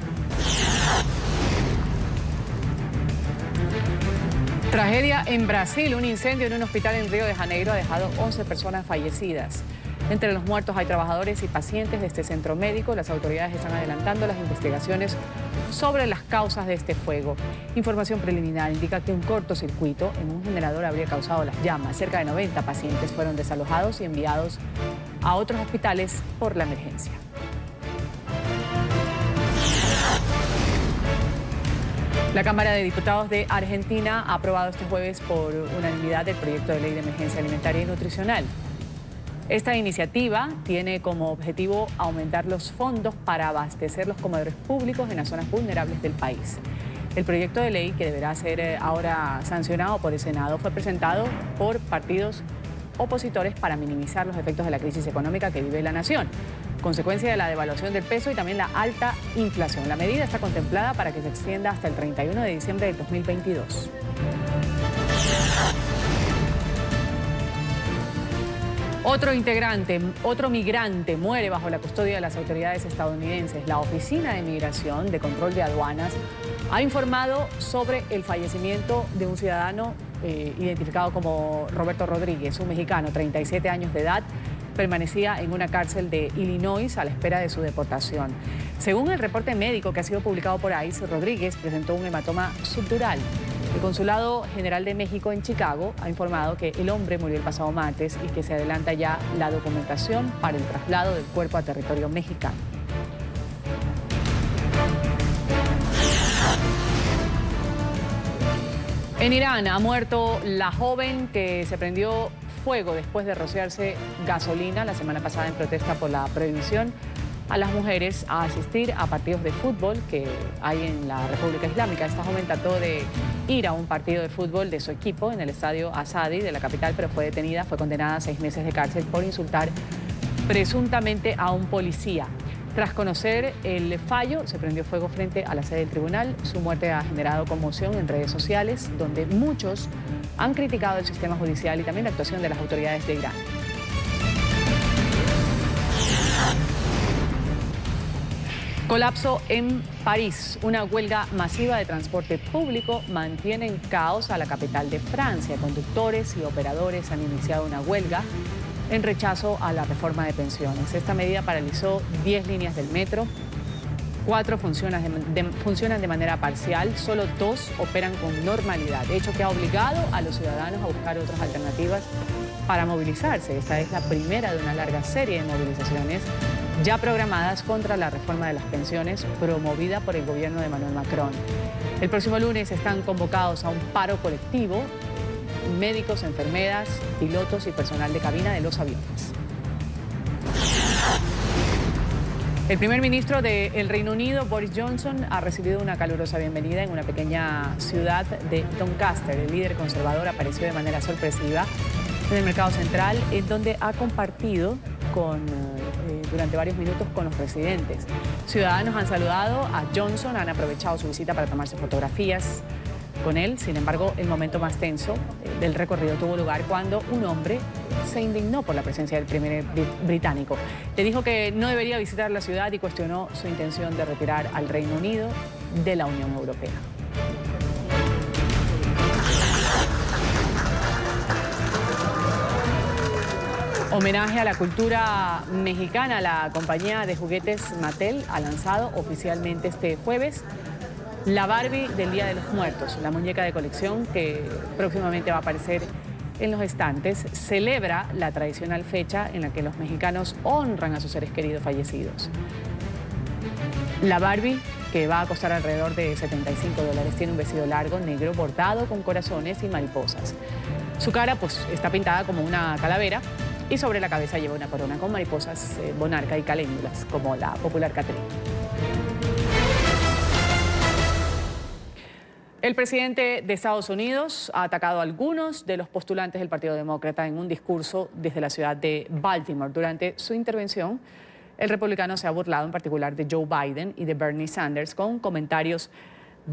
Tragedia en Brasil. Un incendio en un hospital en Río de Janeiro ha dejado 11 personas fallecidas. Entre los muertos hay trabajadores y pacientes de este centro médico. Las autoridades están adelantando las investigaciones sobre las causas de este fuego. Información preliminar indica que un cortocircuito en un generador habría causado las llamas. Cerca de 90 pacientes fueron desalojados y enviados a otros hospitales por la emergencia. La Cámara de Diputados de Argentina ha aprobado este jueves por unanimidad el proyecto de ley de emergencia alimentaria y nutricional. Esta iniciativa tiene como objetivo aumentar los fondos para abastecer los comedores públicos en las zonas vulnerables del país. El proyecto de ley, que deberá ser ahora sancionado por el Senado, fue presentado por partidos opositores para minimizar los efectos de la crisis económica que vive la nación, consecuencia de la devaluación del peso y también la alta inflación. La medida está contemplada para que se extienda hasta el 31 de diciembre del 2022. Otro migrante muere bajo la custodia de las autoridades estadounidenses. La Oficina de Migración de Control de Aduanas ha informado sobre el fallecimiento de un ciudadano identificado como Roberto Rodríguez, un mexicano, 37 años de edad. Permanecía en una cárcel de Illinois a la espera de su deportación. Según el reporte médico que ha sido publicado por ICE, Rodríguez presentó un hematoma subdural. El Consulado General de México en Chicago ha informado que el hombre murió el pasado martes y que se adelanta ya la documentación para el traslado del cuerpo a territorio mexicano. En Irán ha muerto la joven que se prendió fuego después de rociarse gasolina la semana pasada en protesta por la prohibición a las mujeres a asistir a partidos de fútbol que hay en la República Islámica. Esta joven trató de ir a un partido de fútbol de su equipo en el estadio Azadi de la capital, pero fue detenida, fue condenada a 6 meses de cárcel por insultar presuntamente a un policía. Tras conocer el fallo, se prendió fuego frente a la sede del tribunal. Su muerte ha generado conmoción en redes sociales, donde muchos han criticado el sistema judicial y también la actuación de las autoridades de Irán. Colapso en París. Una huelga masiva de transporte público mantiene en caos a la capital de Francia. Conductores y operadores han iniciado una huelga en rechazo a la reforma de pensiones. Esta medida paralizó 10 líneas del metro, 4 funcionan de manera parcial, solo 2 operan con normalidad, hecho que ha obligado a los ciudadanos a buscar otras alternativas para movilizarse. Esta es la primera de una larga serie de movilizaciones ya programadas contra la reforma de las pensiones promovida por el gobierno de Emmanuel Macron. El próximo lunes están convocados a un paro colectivo médicos, enfermeras, pilotos y personal de cabina de los aviones. El primer ministro del Reino Unido, Boris Johnson, ha recibido una calurosa bienvenida en una pequeña ciudad de Doncaster. El líder conservador apareció de manera sorpresiva en el mercado central, en donde ha compartido durante varios minutos con los residentes. Ciudadanos han saludado a Johnson, han aprovechado su visita para tomarse fotografías con él. Sin embargo, el momento más tenso del recorrido tuvo lugar cuando un hombre se indignó por la presencia del primer británico. Le dijo que no debería visitar la ciudad y cuestionó su intención de retirar al Reino Unido de la Unión Europea. Homenaje a la cultura mexicana. La compañía de juguetes Mattel ha lanzado oficialmente este jueves la Barbie del Día de los Muertos, la muñeca de colección que próximamente va a aparecer en los estantes. Celebra la tradicional fecha en la que los mexicanos honran a sus seres queridos fallecidos. La Barbie, que va a costar alrededor de $75, tiene un vestido largo, negro, bordado con corazones y mariposas. Su cara está pintada como una calavera y sobre la cabeza lleva una corona con mariposas monarca y caléndulas, como la popular Catrina. El presidente de Estados Unidos ha atacado a algunos de los postulantes del Partido Demócrata en un discurso desde la ciudad de Baltimore. Durante su intervención, el republicano se ha burlado en particular de Joe Biden y de Bernie Sanders con comentarios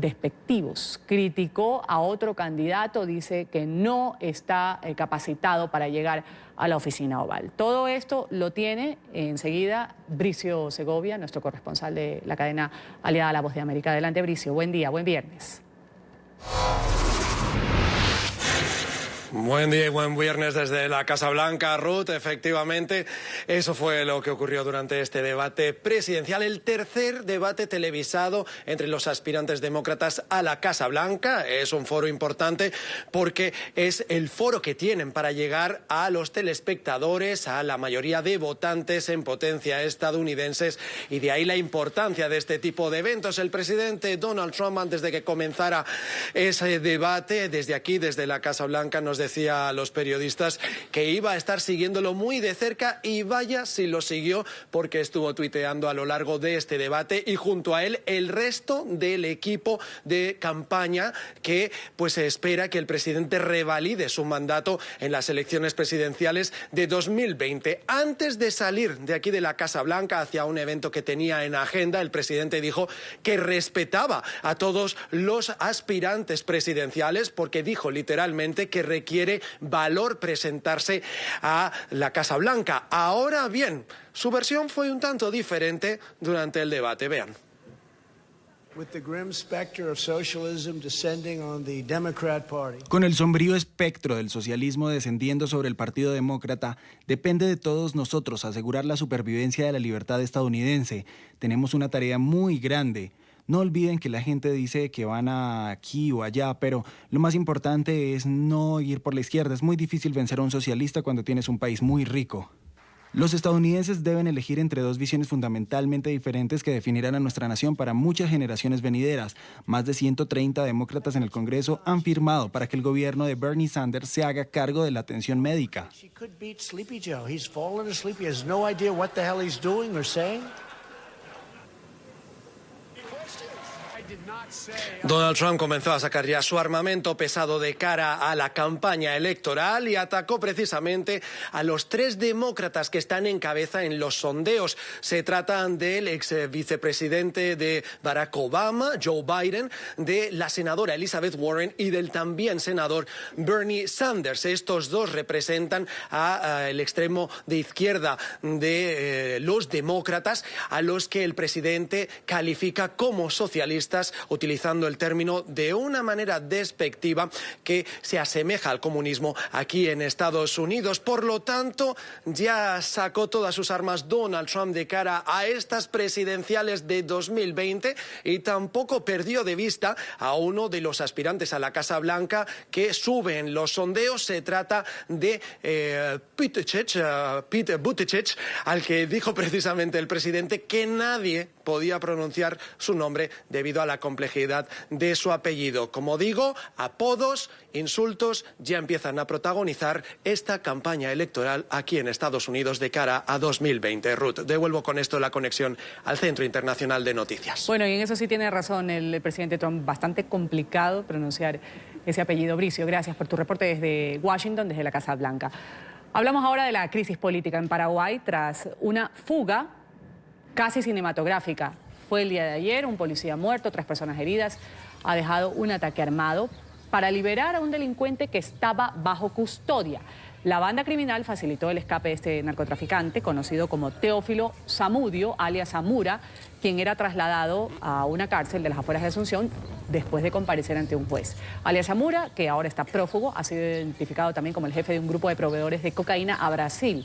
despectivos. Criticó a otro candidato, dice que no está capacitado para llegar a la oficina oval. Todo esto lo tiene enseguida Bricio Segovia, nuestro corresponsal de la cadena aliada a La Voz de América. Adelante, Bricio. Buen día, buen viernes. Buen día y buen viernes desde la Casa Blanca, Ruth. Efectivamente, eso fue lo que ocurrió durante este debate presidencial, el tercer debate televisado entre los aspirantes demócratas a la Casa Blanca. Es un foro importante porque es el foro que tienen para llegar a los telespectadores, a la mayoría de votantes en potencia estadounidenses, y de ahí la importancia de este tipo de eventos. El presidente Donald Trump, antes de que comenzara ese debate, desde aquí, desde la Casa Blanca, nos decía a los periodistas que iba a estar siguiéndolo muy de cerca, y vaya si lo siguió, porque estuvo tuiteando a lo largo de este debate y junto a él el resto del equipo de campaña que pues espera que el presidente revalide su mandato en las elecciones presidenciales de 2020. Antes de salir de aquí de la Casa Blanca hacia un evento que tenía en agenda, el presidente dijo que respetaba a todos los aspirantes presidenciales, porque dijo literalmente que requiere valor presentarse a la Casa Blanca. Ahora bien, su versión fue un tanto diferente durante el debate. Vean. Con el sombrío espectro del socialismo descendiendo sobre el Partido Demócrata, depende de todos nosotros asegurar la supervivencia de la libertad estadounidense. Tenemos una tarea muy grande. No olviden que la gente dice que van aquí o allá, pero lo más importante es no ir por la izquierda. Es muy difícil vencer a un socialista cuando tienes un país muy rico. Los estadounidenses deben elegir entre dos visiones fundamentalmente diferentes que definirán a nuestra nación para muchas generaciones venideras. Más de 130 demócratas en el Congreso han firmado para que el gobierno de Bernie Sanders se haga cargo de la atención médica. Donald Trump comenzó a sacar ya su armamento pesado de cara a la campaña electoral y atacó precisamente a los tres demócratas que están en cabeza en los sondeos. Se tratan del ex vicepresidente de Barack Obama, Joe Biden, de la senadora Elizabeth Warren y del también senador Bernie Sanders. Estos dos representan al extremo de izquierda de los demócratas, a los que el presidente califica como socialistas, utilizando el término de una manera despectiva que se asemeja al comunismo aquí en Estados Unidos. Por lo tanto, ya sacó todas sus armas Donald Trump de cara a estas presidenciales de 2020 y tampoco perdió de vista a uno de los aspirantes a la Casa Blanca que sube en los sondeos. Se trata de Pete Buttigieg, al que dijo precisamente el presidente que nadie podía pronunciar su nombre debido a la complejidad de su apellido. Como digo, apodos, insultos ya empiezan a protagonizar esta campaña electoral aquí en Estados Unidos de cara a 2020. Ruth, devuelvo con esto la conexión al Centro Internacional de Noticias. Bueno, y en eso sí tiene razón el presidente Trump, bastante complicado pronunciar ese apellido. Bricio, gracias por tu reporte desde Washington, desde la Casa Blanca. Hablamos ahora de la crisis política en Paraguay tras una fuga casi cinematográfica. Fue el día de ayer, un policía muerto, 3 personas heridas, ha dejado un ataque armado para liberar a un delincuente que estaba bajo custodia. La banda criminal facilitó el escape de este narcotraficante, conocido como Teófilo Zamudio, alias Zamura, quien era trasladado a una cárcel de las afueras de Asunción después de comparecer ante un juez. Alias Zamura, que ahora está prófugo, ha sido identificado también como el jefe de un grupo de proveedores de cocaína a Brasil.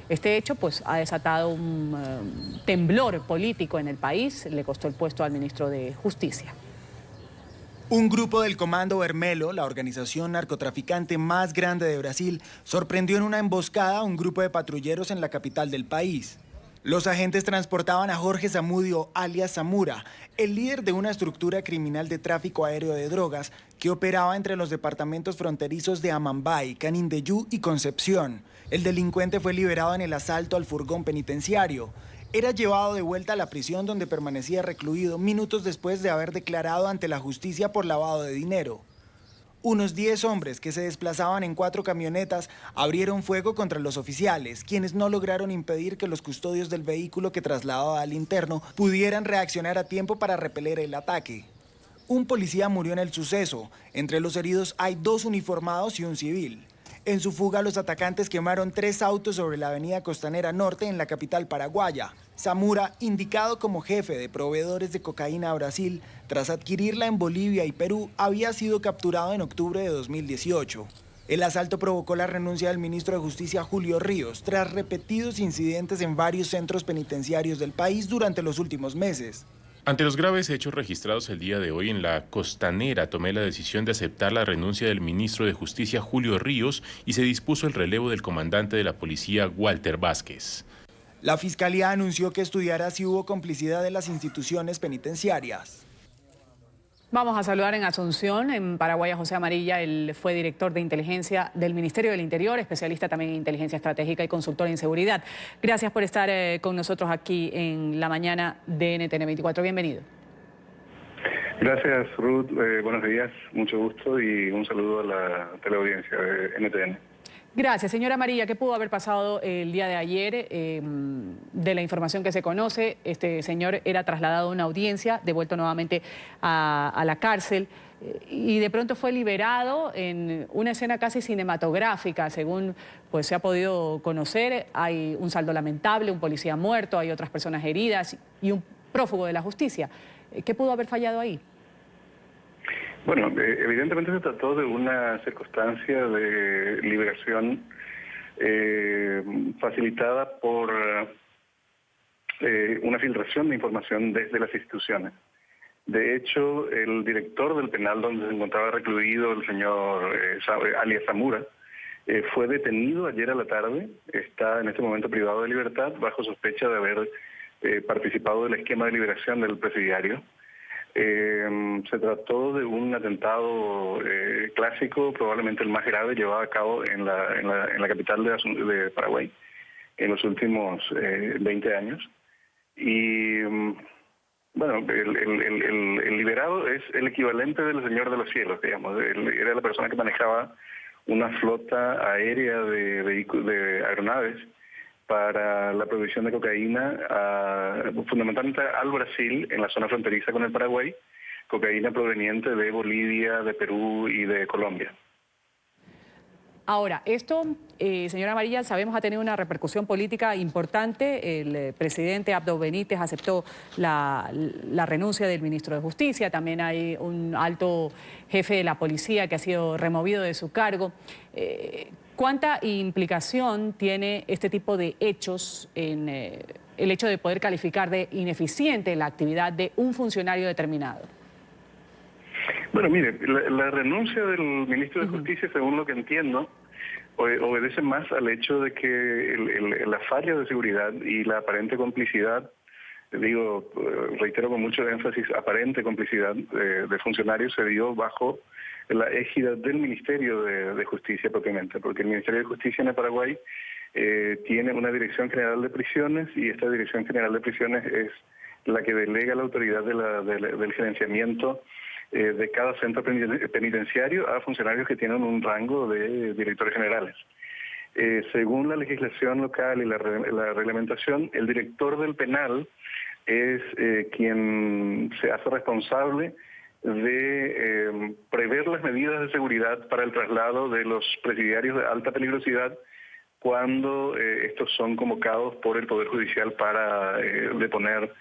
Este hecho pues, ha desatado un temblor político en el país, le costó el puesto al ministro de Justicia. Un grupo del Comando Vermelho, la organización narcotraficante más grande de Brasil, sorprendió en una emboscada a un grupo de patrulleros en la capital del país. Los agentes transportaban a Jorge Zamudio, alias Zamura, el líder de una estructura criminal de tráfico aéreo de drogas que operaba entre los departamentos fronterizos de Amambay, Canindeyú y Concepción. El delincuente fue liberado en el asalto al furgón penitenciario. Era llevado de vuelta a la prisión donde permanecía recluido minutos después de haber declarado ante la justicia por lavado de dinero. Unos 10 hombres que se desplazaban en 4 camionetas abrieron fuego contra los oficiales, quienes no lograron impedir que los custodios del vehículo que trasladaba al interno pudieran reaccionar a tiempo para repeler el ataque. Un policía murió en el suceso. Entre los heridos hay 2 uniformados y un civil. En su fuga, los atacantes quemaron 3 autos sobre la avenida Costanera Norte en la capital paraguaya. Zamora, indicado como jefe de proveedores de cocaína a Brasil, tras adquirirla en Bolivia y Perú, había sido capturado en octubre de 2018. El asalto provocó la renuncia del ministro de Justicia Julio Ríos, tras repetidos incidentes en varios centros penitenciarios del país durante los últimos meses. Ante los graves hechos registrados el día de hoy en la Costanera, tomé la decisión de aceptar la renuncia del ministro de Justicia Julio Ríos y se dispuso el relevo del comandante de la policía Walter Vázquez. La Fiscalía anunció que estudiará si hubo complicidad de las instituciones penitenciarias. Vamos a saludar en Asunción, en Paraguay, a José Amarilla. Él fue director de inteligencia del Ministerio del Interior, especialista también en inteligencia estratégica y consultor en seguridad. Gracias por estar con nosotros aquí en la mañana de NTN 24. Bienvenido. Gracias, Ruth. Buenos días, mucho gusto y un saludo a la teleaudiencia de NTN. Gracias, señora Amarilla. ¿Qué pudo haber pasado el día de ayer? De la información que se conoce, este señor era trasladado a una audiencia, devuelto nuevamente a la cárcel y de pronto fue liberado en una escena casi cinematográfica, según pues, se ha podido conocer. Hay un saldo lamentable, un policía muerto, hay otras personas heridas y un prófugo de la justicia. ¿Qué pudo haber fallado ahí? Bueno, evidentemente se trató de una circunstancia de liberación facilitada por una filtración de información desde las instituciones. De hecho, el director del penal donde se encontraba recluido, el señor alias Zamora, fue detenido ayer a la tarde. Está en este momento privado de libertad bajo sospecha de haber participado del esquema de liberación del presidiario. Se trató de un atentado clásico, probablemente el más grave, llevado a cabo en la capital de Paraguay en los últimos 20 años. Y bueno, el liberado es el equivalente del Señor de los Cielos, digamos. Él era la persona que manejaba una flota aérea de aeronaves para la provisión de cocaína, fundamentalmente al Brasil, en la zona fronteriza con el Paraguay, cocaína proveniente de Bolivia, de Perú y de Colombia. Ahora, esto, señora Amarilla, sabemos ha tenido una repercusión política importante. El presidente Abdo Benítez aceptó la renuncia del ministro de Justicia. También hay un alto jefe de la policía que ha sido removido de su cargo. ¿Cuánta implicación tiene este tipo de hechos en el hecho de poder calificar de ineficiente la actividad de un funcionario determinado? Bueno, mire, la renuncia del ministro de Justicia, según lo que entiendo, obedece más al hecho de que la falla de seguridad y la aparente complicidad, digo, reitero con mucho énfasis, aparente complicidad de funcionarios se dio bajo la égida del Ministerio de Justicia propiamente, porque el Ministerio de Justicia en el Paraguay tiene una Dirección General de Prisiones y esta Dirección General de Prisiones es la que delega la autoridad del gerenciamiento de cada centro penitenciario a funcionarios que tienen un rango de directores generales. Según la legislación local y la reglamentación, el director del penal es quien se hace responsable de prever las medidas de seguridad para el traslado de los presidiarios de alta peligrosidad cuando estos son convocados por el Poder Judicial para deponer,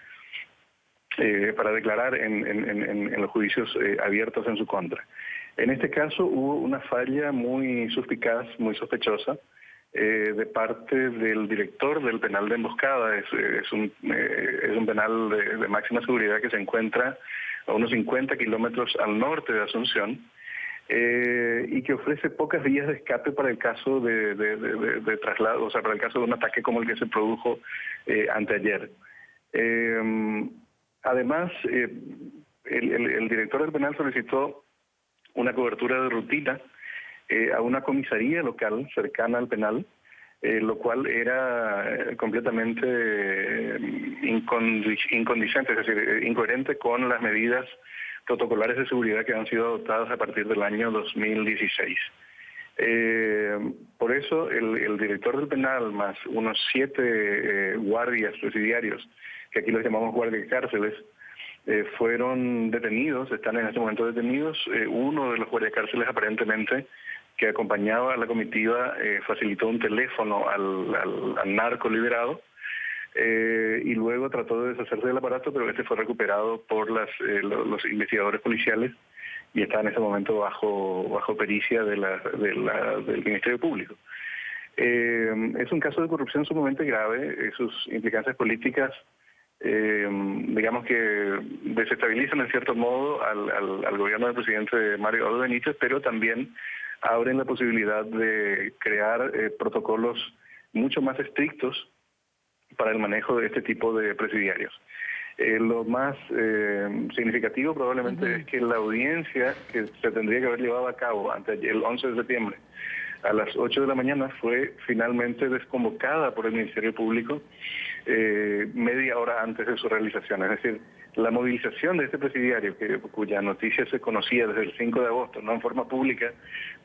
para declarar en los juicios abiertos en su contra. En este caso hubo una falla muy suspicaz, muy sospechosa, de parte del director del penal de Emboscada. Es un penal de máxima seguridad que se encuentra a unos 50 kilómetros al norte de Asunción y que ofrece pocas vías de escape para el caso de traslado, o sea, para el caso de un ataque como el que se produjo anteayer. Además, el director del penal solicitó una cobertura de rutina a una comisaría local cercana al penal, lo cual era completamente incondicente, es decir, incoherente con las medidas protocolares de seguridad que han sido adoptadas a partir del año 2016. Por eso el director del penal más unos 7 guardias presidiarios, que aquí los llamamos guardias de cárceles, fueron detenidos, están en este momento detenidos. Uno de los guardiacárceles aparentemente que acompañaba a la comitiva facilitó un teléfono al narco liberado y luego trató de deshacerse del aparato, pero este fue recuperado por los investigadores policiales y está en ese momento bajo pericia del Ministerio Público. Es un caso de corrupción sumamente grave, sus implicancias políticas digamos que desestabilizan en cierto modo al gobierno del presidente Mario Abdo Benítez, pero también abren la posibilidad de crear protocolos mucho más estrictos para el manejo de este tipo de presidiarios. Lo más significativo probablemente es que la audiencia que se tendría que haber llevado a cabo el 11 de septiembre a las 8 de la mañana fue finalmente desconvocada por el Ministerio Público media hora antes de su realización. Es decir, la movilización de este presidiario, cuya noticia se conocía desde el 5 de agosto, no en forma pública,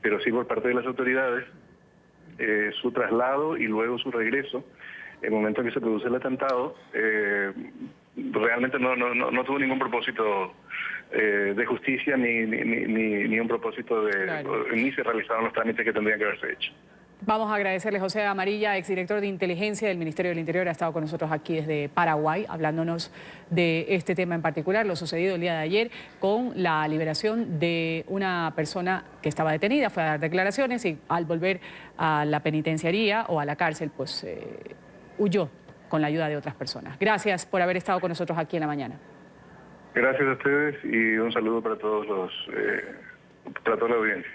pero sí por parte de las autoridades, su traslado y luego su regreso, el momento en que se produce el atentado, realmente no tuvo ningún propósito de justicia ni un propósito ni se realizaron los trámites que tendrían que haberse hecho. Vamos a agradecerle José Amarilla, exdirector de Inteligencia del Ministerio del Interior, ha estado con nosotros aquí desde Paraguay, hablándonos de este tema en particular, lo sucedido el día de ayer con la liberación de una persona que estaba detenida, fue a dar declaraciones y al volver a la penitenciaría o a la cárcel, pues huyó con la ayuda de otras personas. Gracias por haber estado con nosotros aquí en la mañana. Gracias a ustedes y un saludo para todos para toda la audiencia.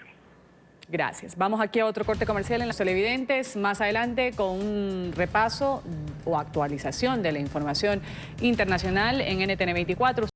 Gracias. Vamos aquí a otro corte comercial en los televidentes. Más adelante con un repaso o actualización de la información internacional en NTN 24.